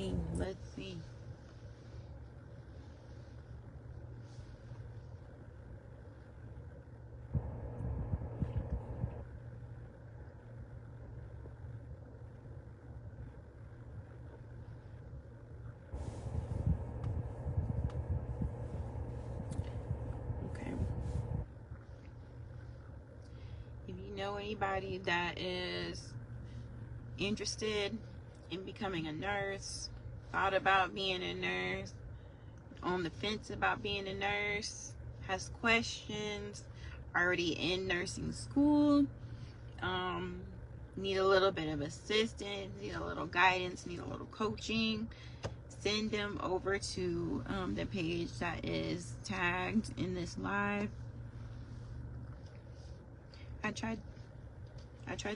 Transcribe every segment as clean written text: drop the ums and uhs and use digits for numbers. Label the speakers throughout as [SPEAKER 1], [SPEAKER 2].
[SPEAKER 1] see. Let's see. Okay. If you know anybody that is interested in becoming a nurse, thought about being a nurse, on the fence about being a nurse, has questions, already in nursing school, need a little bit of assistance, need a little guidance, need a little coaching, send them over to the page that is tagged in this live. I tried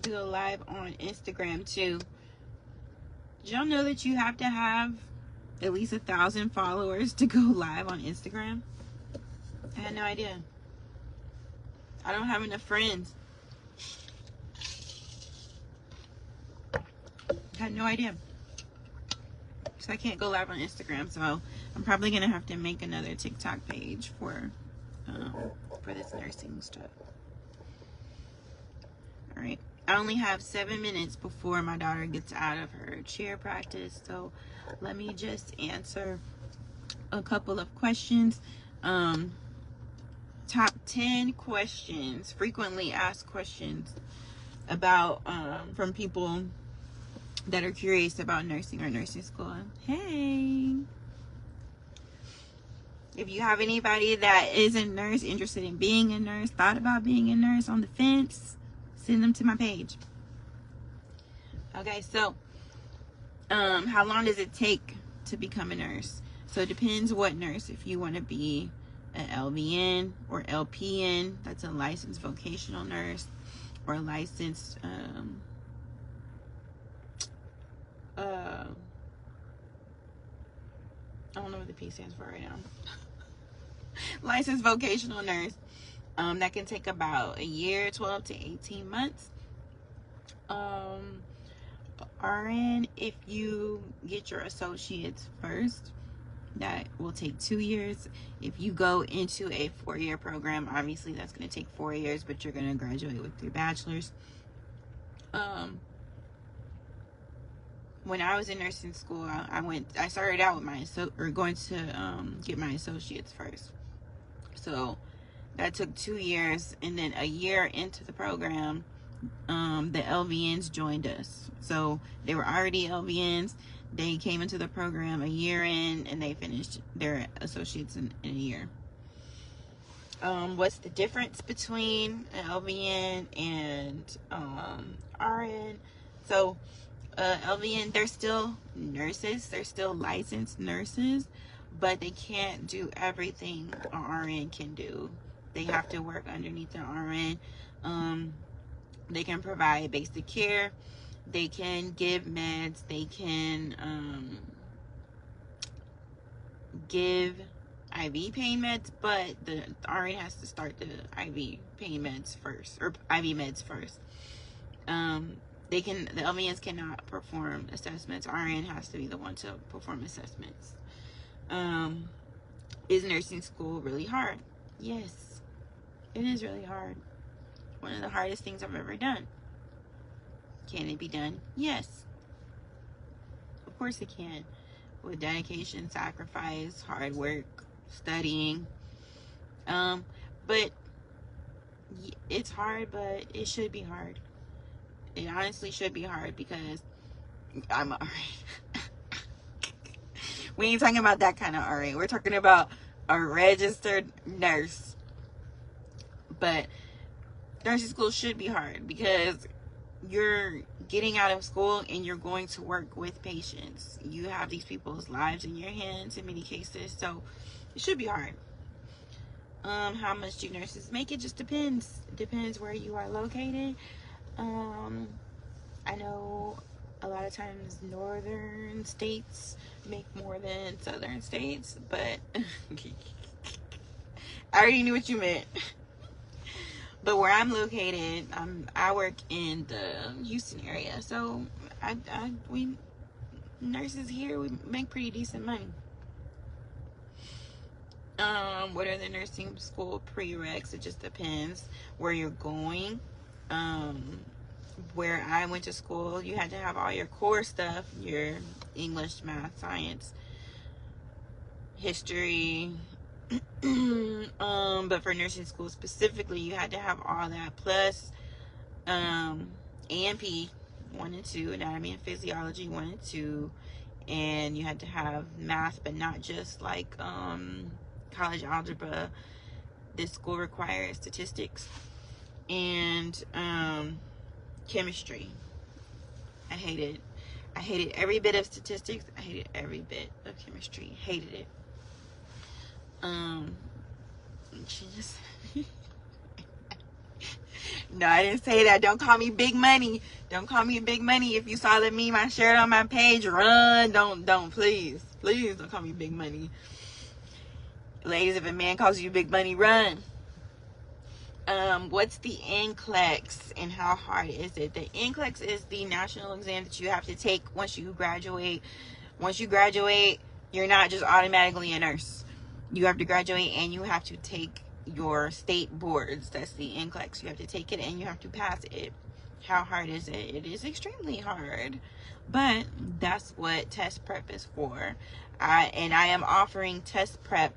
[SPEAKER 1] to go live on Instagram too. Did y'all know that you have to have at least 1,000 followers to go live on Instagram? I had no idea. I don't have enough friends. I had no idea. So I can't go live on Instagram. So I'm probably gonna have to make another TikTok page for this nursing stuff. All right. I only have 7 minutes before my daughter gets out of her cheer practice. So let me just answer a couple of questions. Top 10 questions, frequently asked questions about from people that are curious about nursing or nursing school. Hey, if you have anybody that is a nurse, interested in being a nurse, thought about being a nurse, on the fence, send them to my page. Okay, so how long does it take to become a nurse? So it depends what nurse. If you want to be an LVN or LPN, that's a licensed vocational nurse, or a licensed I don't know what the P stands for right now. Licensed vocational nurse. That can take about a year, 12 to 18 months. RN, if you get your associates first, that will take 2 years. If you go into a 4-year program, obviously that's going to take 4 years, but you're going to graduate with your bachelor's. When I was in nursing school, I started out with going to get my associates first. So that took 2 years, and then a year into the program, the LVNs joined us. So they were already LVNs. They came into the program a year in, and they finished their associates in a year. What's the difference between an LVN and RN? So LVN, they're still nurses. They're still licensed nurses, but they can't do everything an RN can do. They have to work underneath the RN. They can provide basic care. They can give meds. They can give IV pain meds, but the RN has to start the IV pain meds first, or IV meds first. The LVNs cannot perform assessments. RN has to be the one to perform assessments. Is nursing school really hard? Yes, it is really hard. One of the hardest things I've ever done. Can it be done? Yes. Of course it can. With dedication, sacrifice, hard work, studying. But it's hard, but it should be hard. It honestly should be hard, because I'm a RN. We ain't talking about that kind of RN. We're talking about a registered nurse. But nursing school should be hard, because you're getting out of school and you're going to work with patients. You have these people's lives in your hands in many cases, so it should be hard. How much do nurses make? It just depends. It depends where you are located. I know a lot of times northern states make more than southern states, but I already knew what you meant. But where I'm located, I work in the Houston area, so we nurses here, we make pretty decent money. What are the nursing school prereqs? It just depends where you're going. Where I went to school, you had to have all your core stuff, your English, math, science, history. But for nursing school specifically, you had to have all that plus A&P 1 and 2, anatomy and physiology 1 and 2, and you had to have math, but not just like college algebra. This school requires statistics and chemistry. I hated every bit of statistics. I hated every bit of chemistry. Hated it. She just no, I didn't say that. Don't call me big money. Don't call me big money. If you saw the meme I shared on my page, run. Don't please don't call me big money. Ladies, if a man calls you big money, run. What's the NCLEX and how hard is it? The NCLEX is the national exam that you have to take once you graduate. Once you graduate, you're not just automatically a nurse. You have to graduate and you have to take your state boards. That's the NCLEX. You have to take it and you have to pass it. How hard is it? It is extremely hard, but that's what test prep is for. I am offering test prep.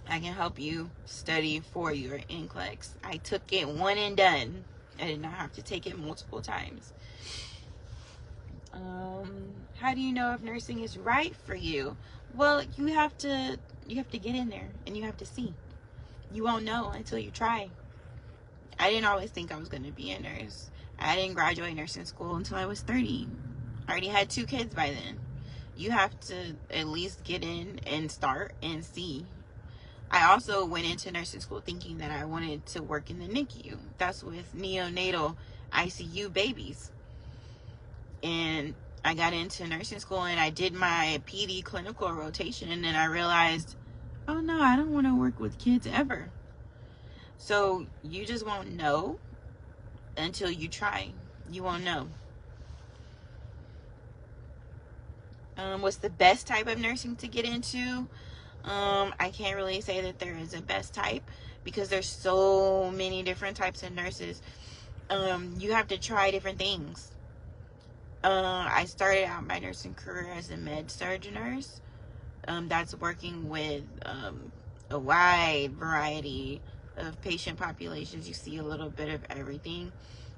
[SPEAKER 1] I can help you study for your NCLEX. I took it one and done. I did not have to take it multiple times. How do you know if nursing is right for you? Well, you have to get in there and you have to see. You won't know until you try. I didn't always think I was going to be a nurse. I didn't graduate nursing school until I was 30. I already had 2 kids by then. You have to at least get in and start and see. I also went into nursing school thinking that I wanted to work in the NICU. That's with neonatal ICU babies. And I got into nursing school and I did my PD clinical rotation, and then I realized, oh no, I don't want to work with kids ever. So you just won't know until you try. You won't know. What's the best type of nursing to get into? I can't really say that there is a best type because there's so many different types of nurses. You have to try different things. I started out my nursing career as a med-surg nurse. That's working with a wide variety of patient populations. You see a little bit of everything.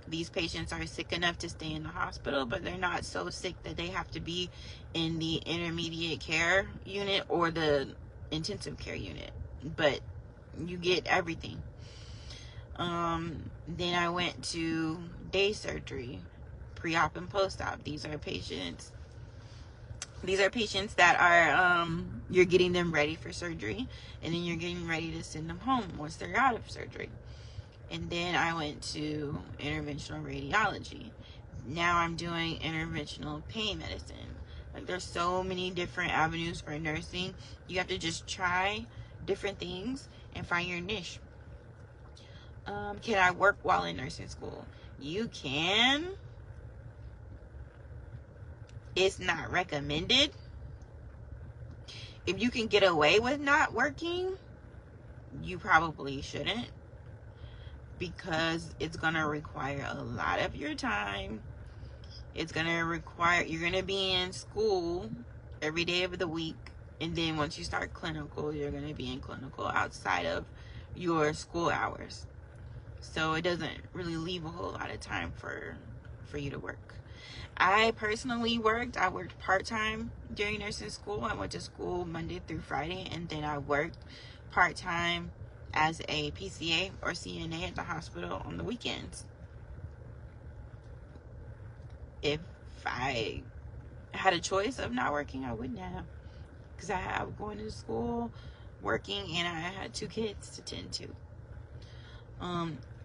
[SPEAKER 1] These patients are sick enough to stay in the hospital, but they're not so sick that they have to be in the intermediate care unit or the intensive care unit. But you get everything. Then I went to day surgery, pre-op and post-op. These are patients that are you're getting them ready for surgery, and then you're getting ready to send them home once they're out of surgery. And then I went to interventional radiology. Now I'm doing interventional pain medicine. Like, there's so many different avenues for nursing. You have to just try different things and find your niche. Can I work while in nursing school? You can. It's not recommended. If you can get away with not working, you probably shouldn't, because it's going to require a lot of your time. It's going to require, you're going to be in school every day of the week. And then once you start clinical, you're going to be in clinical outside of your school hours. So it doesn't really leave a whole lot of time for you to work. I personally worked part-time during nursing school. I went to school Monday through Friday, and then I worked part-time as a PCA or CNA at the hospital on the weekends. If I had a choice of not working, I wouldn't have, because I was going to school, working, and I had 2 kids to tend to.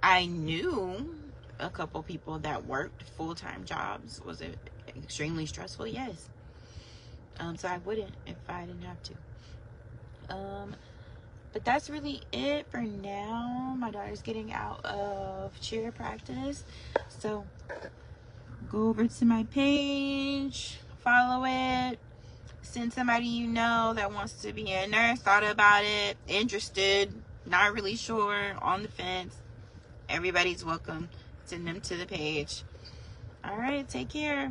[SPEAKER 1] I knew a couple people that worked full-time jobs. Was it extremely stressful? Yes. So I wouldn't if I didn't have to. But that's really it for now. My daughter's getting out of cheer practice, so go over to my page, follow it. Send somebody you know that wants to be a nurse, thought about it, interested, not really sure, on the fence. Everybody's welcome. Send them to the page. All right, take care.